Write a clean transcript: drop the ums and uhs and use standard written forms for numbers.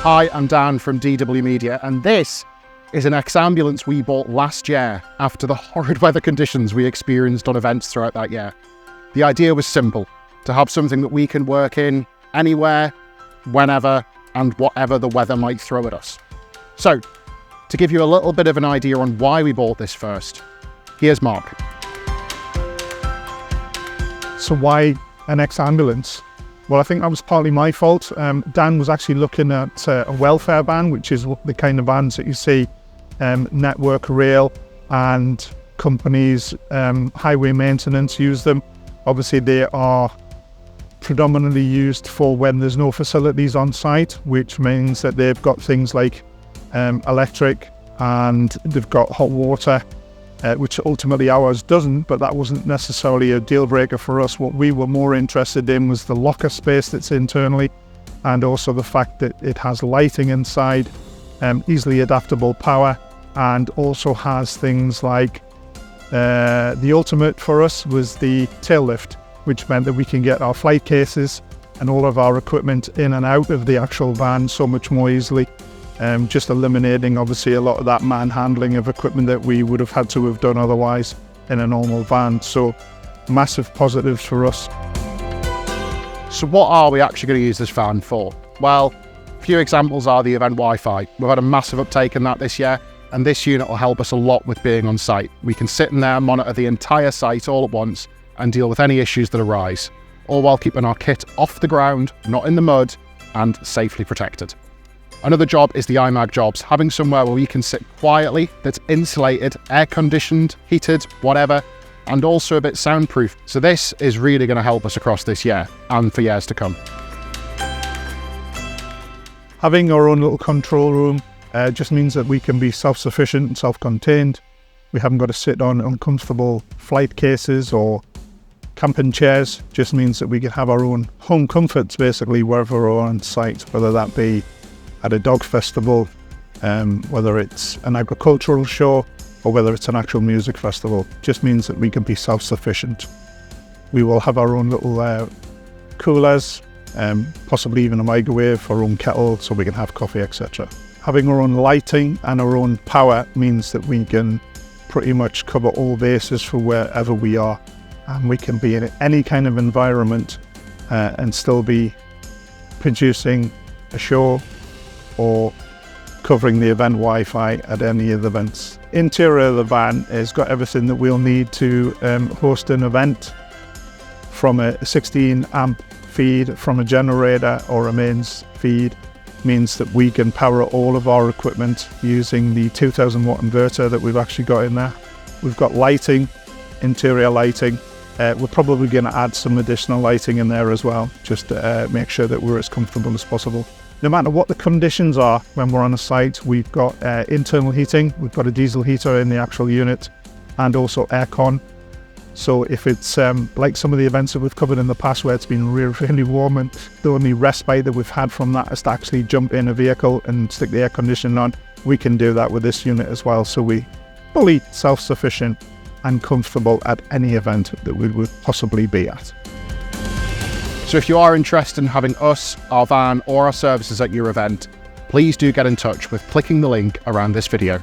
Hi, I'm Dan from dwmedia, and this is an ex-ambulance we bought last year after the horrid weather conditions we experienced on events throughout that year. The idea was simple, to have something that we can work in anywhere, whenever, and whatever the weather might throw at us. So, to give you a little bit of an idea on why we bought this first, here's Mark. So why an ex-ambulance? Well, I think that was partly my fault. Dan was actually looking at a welfare van, which is the kind of vans that you see Network Rail and companies, highway maintenance use them. Obviously, they are predominantly used for when there's no facilities on site, which means that they've got things like electric and they've got hot water, which ultimately ours doesn't, but that wasn't necessarily a deal breaker for us. What we were more interested in was the locker space that's internally, and also the fact that it has lighting inside, easily adaptable power, and also has things like the ultimate for us was the tail lift, which meant that we can get our flight cases and all of our equipment in and out of the actual van so much more easily. Just eliminating obviously a lot of that manhandling of equipment that we would have had to have done otherwise in a normal van. So massive positives for us. So what are we actually going to use this van for? Well, a few examples are the event Wi-Fi. We've had a massive uptake in that this year, and this unit will help us a lot with being on site. We can sit in there, monitor the entire site all at once and deal with any issues that arise, all while keeping our kit off the ground, not in the mud, and safely protected. Another job is the iMag jobs, having somewhere where we can sit quietly, that's insulated, air-conditioned, heated, whatever, and also a bit soundproof. So this is really going to help us across this year and for years to come. Having our own little control room just means that we can be self-sufficient and self-contained. We haven't got to sit on uncomfortable flight cases or camping chairs. Just means that we can have our own home comforts basically wherever we're on site, whether that be at a dog festival, whether it's an agricultural show, or whether it's an actual music festival. Just means that we can be self-sufficient. We will have our own little coolers, possibly even a microwave, our own kettle, so we can have coffee, etc. Having our own lighting and our own power means that we can pretty much cover all bases for wherever we are. And we can be in any kind of environment and still be producing a show or covering the event Wi-Fi at any of the events. Interior of the van has got everything that we'll need to host an event, from a 16 amp feed from a generator or a mains feed. Means that we can power all of our equipment using the 2000 watt inverter that we've actually got in there. We've got lighting, interior lighting. We're probably going to add some additional lighting in there as well, just to make sure that we're as comfortable as possible. No matter what the conditions are when we're on a site, we've got internal heating, we've got a diesel heater in the actual unit, and also aircon. So if it's like some of the events that we've covered in the past where it's been really, really warm, and the only respite that we've had from that is to actually jump in a vehicle and stick the air conditioning on, we can do that with this unit as well. So we're fully self-sufficient and comfortable at any event that we would possibly be at. So if you are interested in having us, our van, or our services at your event, please do get in touch with clicking the link around this video.